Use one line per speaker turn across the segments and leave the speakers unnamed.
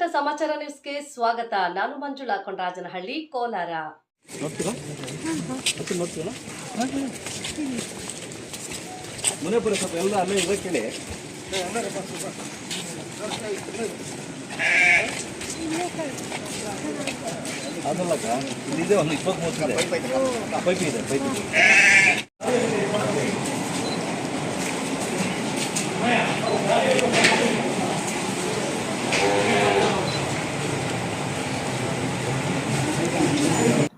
ಸ್ವಾಗತ ಸಮಾಚಾರ ನ್ಯೂಸ್ಗೆ ಸ್ವಾಗತ. ನಾನು ಮಂಜುಳಾ ಕೊಂಡರಾಜನಹಳ್ಳಿ, ಕೋಲಾರ.
ಅದಲ್ಲಕ್ಕ ಇಲ್ಲಿದೆ ಒಂದು 23 ಪೈಪ್ ಇದೆ.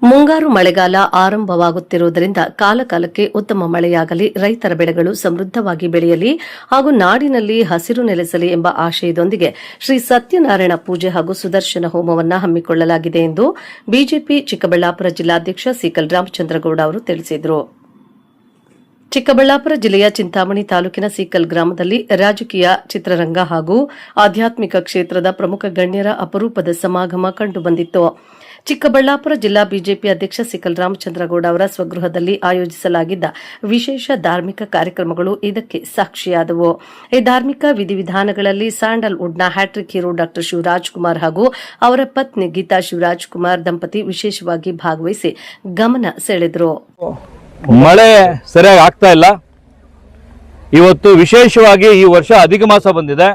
ಮುಂಗಾರು ಮಳೆಗಾಲ ಆರಂಭವಾಗುತ್ತಿರುವುದರಿಂದ ಕಾಲಕಾಲಕ್ಕೆ ಉತ್ತಮ ಮಳೆಯಾಗಲಿ, ರೈತರ ಬೆಳೆಗಳು ಸಮೃದ್ಧವಾಗಿ ಬೆಳೆಯಲಿ ಹಾಗೂ ನಾಡಿನಲ್ಲಿ ಹಸಿರು ನೆಲೆಸಲಿ ಎಂಬ ಆಶಯದೊಂದಿಗೆ ಶ್ರೀ ಸತ್ಯನಾರಾಯಣ ಪೂಜೆ ಹಾಗೂ ಸುದರ್ಶನ ಹೋಮವನ್ನು ಹಮ್ಮಿಕೊಳ್ಳಲಾಗಿದೆ ಎಂದು ಬಿಜೆಪಿ ಚಿಕ್ಕಬಳ್ಳಾಪುರ ಜಿಲ್ಲಾಧ್ಯಕ್ಷ ಸಿಕಲ್ ರಾಮಚಂದ್ರಗೌಡ ಅವರು ತಿಳಿಸಿದರು. ಚಿಕ್ಕಬಳ್ಳಾಪುರ ಜಿಲ್ಲೆಯ ಚಿಂತಾಮಣಿ ತಾಲೂಕಿನ ಸೀಕಲ್ ಗ್ರಾಮದಲ್ಲಿ ರಾಜಕೀಯ, ಚಿತ್ರರಂಗ ಹಾಗೂ ಆಧ್ಯಾತ್ಮಿಕ ಕ್ಷೇತ್ರದ ಪ್ರಮುಖ ಗಣ್ಯರ ಅಪರೂಪದ ಸಮಾಗಮ ಕಂಡುಬಂದಿತ್ತು. ಚಿಕ್ಕಬಳ್ಳಾಪುರ ಜಿಲ್ಲಾ ಬಿಜೆಪಿ ಅಧ್ಯಕ್ಷ ಸಿಕಲ್ ರಾಮಚಂದ್ರಗೌಡ ಅವರ ಸ್ವಗೃಹದಲ್ಲಿ ಆಯೋಜಿಸಲಾಗಿದ್ದ ವಿಶೇಷ ಧಾರ್ಮಿಕ ಕಾರ್ಯಕ್ರಮಗಳು ಇದಕ್ಕೆ ಸಾಕ್ಷಿಯಾದವು. ಈ ಧಾರ್ಮಿಕ ವಿಧಿವಿಧಾನಗಳಲ್ಲಿ ಸ್ಯಾಂಡಲ್ವುಡ್ನ ಹ್ಯಾಟ್ರಿಕ್ ಹೀರೋ ಡಾ ಶಿವರಾಜ್ ಕುಮಾರ್ ಹಾಗೂ ಅವರ ಪತ್ನಿ ಗೀತಾ ಶಿವರಾಜ್ ಕುಮಾರ್ ದಂಪತಿ ವಿಶೇಷವಾಗಿ ಭಾಗವಹಿಸಿ ಗಮನ ಸೆಳೆದರು.
ಮಳೆ ಸರಿಯಾಗಿ ಆಗ್ತಾ ಇಲ್ಲ. ಇವತ್ತು ವಿಶೇಷವಾಗಿ ಈ ವರ್ಷ ಅಧಿಕ ಮಾಸ ಬಂದಿದೆ.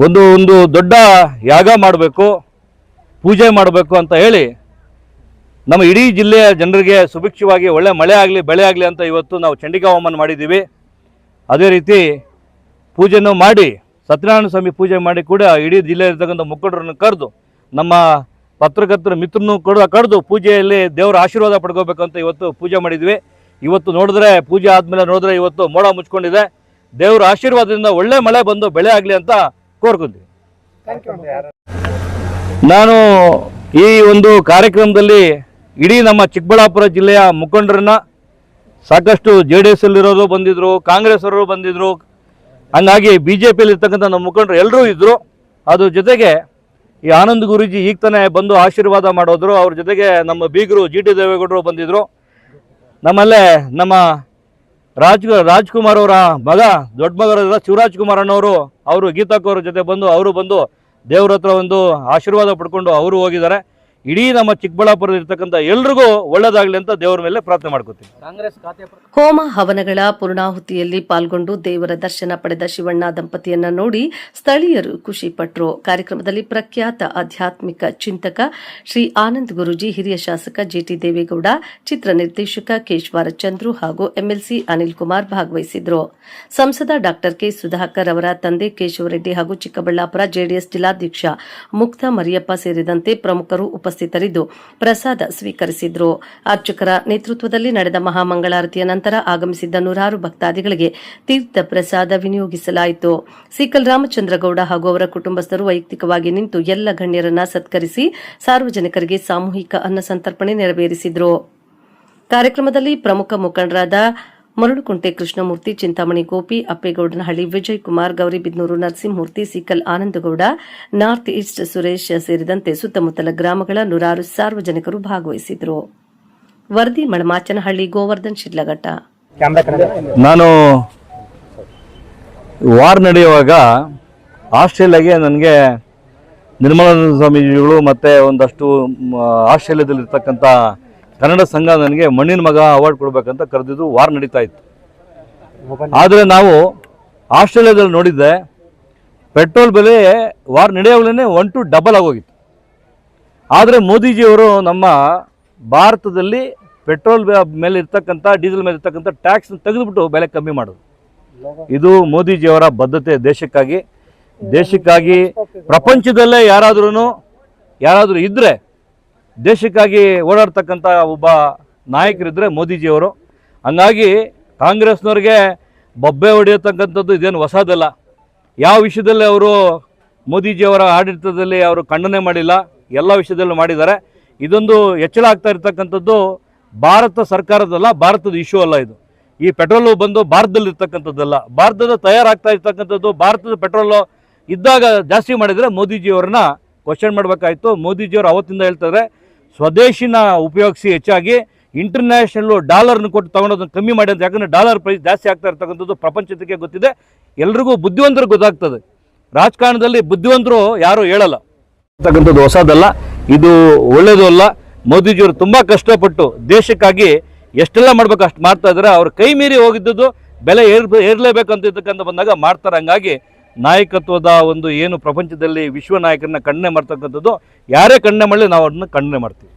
ಒಂದು ದೊಡ್ಡ ಯಾಗ ಮಾಡಬೇಕು, ಪೂಜೆ ಮಾಡಬೇಕು ಅಂತ ಹೇಳಿ ನಮ್ಮ ಇಡೀ ಜಿಲ್ಲೆಯ ಜನರಿಗೆ ಸುಭಿಕ್ಷವಾಗಿ ಒಳ್ಳೆ ಮಳೆ ಆಗಲಿ, ಬೆಳೆ ಆಗಲಿ ಅಂತ ಇವತ್ತು ನಾವು ಚಂಡಿಕಾ ಹೋಮನ ಮಾಡಿದ್ದೀವಿ. ಅದೇ ರೀತಿ ಪೂಜೆಯನ್ನು ಮಾಡಿ, ಸತ್ಯನಾರಾಯಣ ಸ್ವಾಮಿ ಪೂಜೆ ಮಾಡಿ ಕೂಡ ಇಡೀ ಜಿಲ್ಲೆಯಲ್ಲಿರ್ತಕ್ಕಂಥ ಮುಖಂಡರನ್ನು ಕರೆದು, ನಮ್ಮ ಪತ್ರಕರ್ತರ ಮಿತ್ರನೂ ಕೂಡ ಕರೆದು ಪೂಜೆಯಲ್ಲಿ ದೇವರ ಆಶೀರ್ವಾದ ಪಡ್ಕೋಬೇಕಂತ ಇವತ್ತು ಪೂಜೆ ಮಾಡಿದ್ವಿ. ಇವತ್ತು ನೋಡಿದ್ರೆ, ಪೂಜೆ ಆದಮೇಲೆ ನೋಡಿದ್ರೆ ಇವತ್ತು ಮೋಡ ಮುಚ್ಕೊಂಡಿದೆ. ದೇವರ ಆಶೀರ್ವಾದದಿಂದ ಒಳ್ಳೆ ಮಳೆ ಬಂದು ಬೆಳೆ ಆಗಲಿ ಅಂತ ಕೋರ್ಕೊಂತೀವಿ. ನಾನು ಈ ಒಂದು ಕಾರ್ಯಕ್ರಮದಲ್ಲಿ ಇಡೀ ನಮ್ಮ ಚಿಕ್ಕಬಳ್ಳಾಪುರ ಜಿಲ್ಲೆಯ ಮುಖಂಡರನ್ನ, ಸಾಕಷ್ಟು JDS ಅಲ್ಲಿರೋರು ಬಂದಿದ್ರು, ಕಾಂಗ್ರೆಸ್ ಅವರು ಬಂದಿದ್ರು, ಹಂಗಾಗಿ BJPಯಲ್ಲಿ ಇರ್ತಕ್ಕಂಥ ನಮ್ಮ ಮುಖಂಡರು ಎಲ್ಲರೂ ಇದ್ದರು. ಅದ್ರ ಜೊತೆಗೆ ಈ ಆನಂದ್ ಗುರೂಜಿ ಈಗ ತಾನೇ ಬಂದು ಆಶೀರ್ವಾದ ಮಾಡೋದ್ರು. ಅವ್ರ ಜೊತೆಗೆ ನಮ್ಮ ಬೀಗರು GT ದೇವೇಗೌಡರು ಬಂದಿದ್ರು. ನಮ್ಮಲ್ಲೇ ನಮ್ಮ ರಾಜ್ಕುಮಾರ್ ಅವರ ಮಗ, ದೊಡ್ಡ ಮಗರ ಶಿವರಾಜ್ ಕುಮಾರ್ ಅನ್ನೋರು, ಅವರು ಗೀತಾಕವ್ರ ಜೊತೆ ಬಂದು ಅವರು ಬಂದು ದೇವ್ರ ಹತ್ರ ಒಂದು ಆಶೀರ್ವಾದ ಪಡ್ಕೊಂಡು ಅವರು ಹೋಗಿದ್ದಾರೆ. ಇಡೀ ನಮ್ಮ ಚಿಕ್ಕಬಳ್ಳಾಪುರದಲ್ಲಿ ಇರ್ತಕ್ಕಂಥ ಎಲ್ರಿಗೂ ಒಳ್ಳೇದಾಗಲಿ ಅಂತ ದೇವರ ಮೇಲೆ ಪ್ರಾರ್ಥನೆ ಮಾಡ್ಕೊತೀವಿ.
ಹೋಮ ಹವನಗಳ ಪೂರ್ಣಾಹುತಿಯಲ್ಲಿ ಪಾಲ್ಗೊಂಡು ದೇವರ ದರ್ಶನ ಪಡೆದ ಶಿವಣ್ಣ ದಂಪತಿಯನ್ನ ನೋಡಿ ಸ್ಥಳೀಯರು ಖುಷಿ ಪಟ್ಟರು. ಕಾರ್ಯಕ್ರಮದಲ್ಲಿ ಪ್ರಖ್ಯಾತ ಆಧ್ಯಾತ್ಮಿಕ ಚಿಂತಕ ಶ್ರೀ ಆನಂದ್ ಗುರೂಜಿ, ಹಿರಿಯ ಶಾಸಕ JT ದೇವೇಗೌಡ, ಚಿತ್ರ ನಿರ್ದೇಶಕ ಕೇಶವಾರ ಚಂದ್ರು ಹಾಗೂ MLC ಅನಿಲ್ ಕುಮಾರ್ ಭಾಗವಹಿಸಿದ್ರು. ಸಂಸದ ಡಾ ಕೆ ಸುಧಾಕರ್ ಅವರ ತಂದೆ ಕೇಶವರೆಡ್ಡಿ ಹಾಗೂ ಚಿಕ್ಕಬಳ್ಳಾಪುರ JDS ಜಿಲ್ಲಾಧ್ಯಕ್ಷ ಮುಕ್ತ ಮರಿಯಪ್ಪ ಸೇರಿದಂತೆ ಪ್ರಮುಖರು ಉಪಸ್ಥಿತರಿದ್ದು ಪ್ರಸಾದ ಸ್ವೀಕರಿಸಿದ್ರು. ಅರ್ಚಕರ ನೇತೃತ್ವದಲ್ಲಿ ನಡೆದ ಮಹಾಮಂಗಳಾರತಿಯ ನಂತರ ಆಗಮಿಸಿದ್ದ ನೂರಾರು ಭಕ್ತಾದಿಗಳಿಗೆ ತೀರ್ಥ ಪ್ರಸಾದ ವಿನಿಯೋಗಿಸಲಾಯಿತು. ಸಿಕಲ್ ರಾಮಚಂದ್ರಗೌಡ ಹಾಗೂ ಅವರ ಕುಟುಂಬಸ್ಥರು ವೈಯಕ್ತಿಕವಾಗಿ ನಿಂತು ಎಲ್ಲ ಗಣ್ಯರನ್ನ ಸತ್ಕರಿಸಿ ಸಾರ್ವಜನಿಕರಿಗೆ ಸಾಮೂಹಿಕ ಅನ್ನ ಸಂತರ್ಪಣೆ ನೆರವೇರಿಸಿದ್ರು. ಕಾರ್ಯಕ್ರಮದಲ್ಲಿ ಪ್ರಮುಖ ಮುಖಂಡರಾದ ಮರಳುಕುಂಟೆ ಕೃಷ್ಣಮೂರ್ತಿ, ಚಿಂತಾಮಣಿ ಗೋಪಿ, ಅಪ್ಪೇಗೌಡನಹಳ್ಳಿ ವಿಜಯ್ ಕುಮಾರ್, ಗೌರಿಬಿದನೂರು ನರಸಿಂಹಮೂರ್ತಿ, ಸಿಕಲ್ ಆನಂದಗೌಡ, ನಾರ್ತ್ ಈಸ್ಟ್ ಸುರೇಶ್ ಸೇರಿದಂತೆ ಸುತ್ತಮುತ್ತಲ ಗ್ರಾಮಗಳ ನೂರಾರು ಸಾರ್ವಜನಿಕರು ಭಾಗವಹಿಸಿದರು. ವರದಿ ಮಳಮಾಚನಹಳ್ಳಿ, ಗೋವರ್ಧನ್ ಶಿಡ್ಲಘಟ್ಟ.
ನಾನು ವಾರ್ ನಡೆಯುವಾಗ ಆಸ್ಟ್ರೇಲಿಯಾಗೆ ನನಗೆ ನಿರ್ಮಲಾನಂದ ಸ್ವಾಮೀಜಿಗಳು ಮತ್ತು ಒಂದಷ್ಟು ಆಸ್ಟ್ರೇಲಿಯಾದಲ್ಲಿರ್ತಕ್ಕಂಥ ಕನ್ನಡ ಸಂಘ ನನಗೆ ಮಣ್ಣಿನ ಮಗ ಅವಾರ್ಡ್ ಕೊಡಬೇಕಂತ ಕರೆದಿದ್ದು. ವಾರ್ ನಡೀತಾ ಇತ್ತು. ಆದರೆ ನಾವು ಆಸ್ಟ್ರೇಲಿಯಾದಲ್ಲಿ ನೋಡಿದ್ದೆ, ಪೆಟ್ರೋಲ್ ಬೆಲೆ ವಾರ್ ನಡೆಯೋವಾಗಲೇ 1 to 2 ಆಗೋಗಿತ್ತು. ಆದರೆ ಮೋದಿಜಿಯವರು ನಮ್ಮ ಭಾರತದಲ್ಲಿ ಪೆಟ್ರೋಲ್ ಮೇಲೆ ಇರ್ತಕ್ಕಂಥ, ಡೀಸೆಲ್ ಮೇಲೆ ಇರ್ತಕ್ಕಂಥ ಟ್ಯಾಕ್ಸ್ ತೆಗೆದುಬಿಟ್ಟು ಬೆಲೆ ಕಮ್ಮಿ ಮಾಡೋದು. ಇದು ಮೋದಿಜಿಯವರ ಬದ್ಧತೆ. ದೇಶಕ್ಕಾಗಿ ಪ್ರಪಂಚದಲ್ಲೇ ಯಾರಾದರೂ ಇದ್ದರೆ, ದೇಶಕ್ಕಾಗಿ ಓಡಾಡ್ತಕ್ಕಂಥ ಒಬ್ಬ ನಾಯಕರಿದ್ದರೆ ಮೋದಿಜಿಯವರು. ಹಂಗಾಗಿ ಕಾಂಗ್ರೆಸ್ನವ್ರಿಗೆ ಬೊಬ್ಬೆ ಹೊಡೆಯತಕ್ಕಂಥದ್ದು ಇದೇನು ಹೊಸದಲ್ಲ. ಯಾವ ವಿಷಯದಲ್ಲಿ ಅವರು ಮೋದಿಜಿಯವರ ಆಡಳಿತದಲ್ಲಿ ಅವರು ಖಂಡನೆ ಮಾಡಿಲ್ಲ, ಎಲ್ಲ ವಿಷಯದಲ್ಲೂ ಮಾಡಿದ್ದಾರೆ. ಇದೊಂದು ಹೆಚ್ಚಳ ಆಗ್ತಾ ಇರ್ತಕ್ಕಂಥದ್ದು ಭಾರತ ಸರ್ಕಾರದಲ್ಲ, ಭಾರತದ ಇಶ್ಯೂ ಅಲ್ಲ. ಇದು ಈ ಪೆಟ್ರೋಲು ಬಂದು ಭಾರತದಲ್ಲಿ ಇರ್ತಕ್ಕಂಥದ್ದಲ್ಲ, ಭಾರತದ ತಯಾರಾಗ್ತಾ ಇರ್ತಕ್ಕಂಥದ್ದು. ಭಾರತದ ಪೆಟ್ರೋಲು ಇದ್ದಾಗ ಜಾಸ್ತಿ ಮಾಡಿದರೆ ಮೋದಿಜಿಯವ್ರನ್ನ ಕ್ವಶನ್ ಮಾಡಬೇಕಾಯಿತು. ಮೋದಿಜಿಯವರು ಅವತ್ತಿಂದ ಹೇಳ್ತಾರೆ, ಸ್ವದೇಶಿನ ಉಪಯೋಗಿಸಿ ಹೆಚ್ಚಾಗಿ ಇಂಟರ್ನ್ಯಾಷನಲ್ ಡಾಲರ್ನ ಕೊಟ್ಟು ತಗೊಳೋದನ್ನು ಕಮ್ಮಿ ಮಾಡಿ ಅಂತ. ಯಾಕಂದರೆ ಡಾಲರ್ ಪ್ರೈಸ್ ಜಾಸ್ತಿ ಆಗ್ತಾ ಇರ್ತಕ್ಕಂಥದ್ದು ಪ್ರಪಂಚಕ್ಕೆ ಗೊತ್ತಿದೆ, ಎಲ್ರಿಗೂ ಬುದ್ಧಿವಂತರು ಗೊತ್ತಾಗ್ತದೆ. ರಾಜಕಾರಣದಲ್ಲಿ ಬುದ್ಧಿವಂತರು ಯಾರು ಹೇಳಲ್ಲ ಅಂತಕ್ಕಂಥದ್ದು ಹೊಸದಲ್ಲ, ಇದು ಒಳ್ಳೆಯದು ಅಲ್ಲ. ಮೋದಿಜಿಯವರು ತುಂಬ ಕಷ್ಟಪಟ್ಟು ದೇಶಕ್ಕಾಗಿ ಎಷ್ಟೆಲ್ಲ ಮಾಡ್ಬೇಕು ಅಷ್ಟು ಮಾಡ್ತಾ ಇದ್ದಾರೆ. ಅವ್ರ ಕೈ ಮೀರಿ ಹೋಗಿದ್ದು ಬೆಲೆ ಏರ್ಲೇಬೇಕಂತ ಇರ್ತಕ್ಕಂಥ ಬಂದಾಗ ಮಾಡ್ತಾರೆ. ಹಂಗಾಗಿ ನಾಯಕತ್ವದ ಒಂದು ಏನು ಪ್ರಪಂಚದಲ್ಲಿ ವಿಶ್ವ ನಾಯಕರನ್ನ ಖಂಡನೆ ಮಾಡ್ತಕ್ಕಂಥದ್ದು, ಯಾರೇ ಖಂಡನೆ ಮಾಡಲಿ ನಾವು ಅದನ್ನ ಖಂಡನೆ ಮಾಡ್ತೀವಿ.